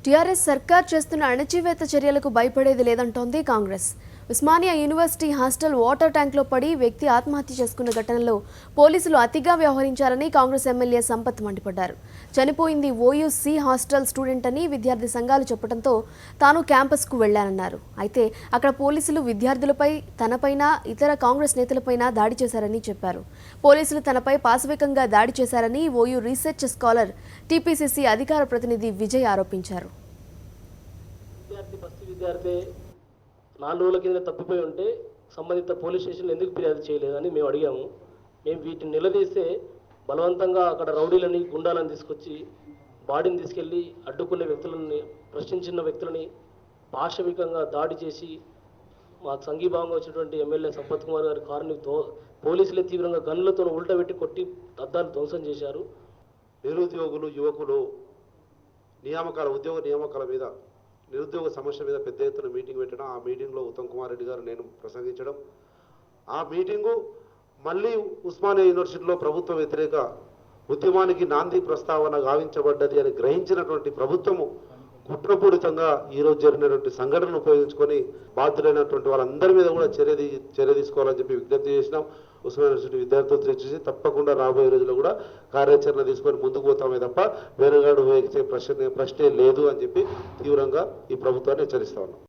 TRS సర్కార్ చేస్తున్న అణచివేత చర్యలకు భయపడేది లేదంటోంది Congress. Osmania university hostel water ట్యాంక్లో పడి వ్యక్తి ఆత్మహత్య చేసుకున్న ఘటనలో పోలీసులు అతిగా వ్యవహరించారని కాంగ్రెస్ ఎమ్మెల్యే సంపత్ మండిపడ్డారు. చనిపోయింది ఓయూసీ హాస్టల్ స్టూడెంట్ అని విద్యార్థి సంఘాలు చెప్పడంతో తాను క్యాంపస్కు వెళ్లానన్నారు. అయితే అక్కడ పోలీసులు విద్యార్థులపై, తనపైన, ఇతర కాంగ్రెస్ నేతలపైన దాడి చేశారని చెప్పారు. పోలీసులు తనపై పాశవికంగా దాడి చేశారని ఓయూ రీసెర్చ్ స్కాలర్ టీపీసీసీ అధికార ప్రతినిధి విజయ్ ఆరోపించారు. 4 రోజుల కింద తప్పిపోయి ఉంటే సంబంధిత పోలీస్ స్టేషన్ ఎందుకు ఫిర్యాదు చేయలేదని మేము అడిగాము. మేము వీటిని నిలదీస్తే బలవంతంగా అక్కడ రౌడీలని, గుండాలను తీసుకొచ్చి బాడీని తీసుకెళ్ళి అడ్డుకునే వ్యక్తులని, ప్రశ్నించిన వ్యక్తులని పాశవికంగా దాడి చేసి మాకు సంఘీభావంగా వచ్చినటువంటి ఎమ్మెల్యే సంపత్ కుమార్ గారి కారుని పోలీసులే తీవ్రంగా గన్నులతో ఉల్టబెట్టి కొట్టి అద్దాలు ధ్వంసం చేశారు. నిరుద్యోగులు, యువకులు ఉద్యోగ నియామకాల మీద, నిరుద్యోగ సమస్య మీద పెద్ద ఎత్తున మీటింగ్ పెట్టడం, ఆ మీటింగ్లో ఉత్తమ్ కుమార్ రెడ్డి గారు నేను ప్రసంగించడం, ఆ మీటింగు మళ్ళీ ఉస్మానియా యూనివర్సిటీలో ప్రభుత్వ వ్యతిరేక ఉద్యమానికి నాంది ప్రస్తావన గావించబడ్డది అని గ్రహించినటువంటి ప్రభుత్వము కుట్రపూరితంగా ఈరోజు జరిగినటువంటి సంఘటనను ఉపయోగించుకొని బాధ్యులైనటువంటి వాళ్ళందరి మీద కూడా చర్య తీసుకోవాలని చెప్పి విజ్ఞప్తి చేసినాం. ఉస్మానియా యూనివర్సిటీ విద్యార్థులతో చేసి తప్పకుండా రాబోయే రోజుల్లో కూడా కార్యాచరణ తీసుకొని ముందుకు పోతామే తప్ప వేరేగాడు వేసే ప్రశ్నే లేదు అని చెప్పి తీవ్రంగా ఈ ప్రభుత్వాన్ని హెచ్చరిస్తా ఉన్నాం.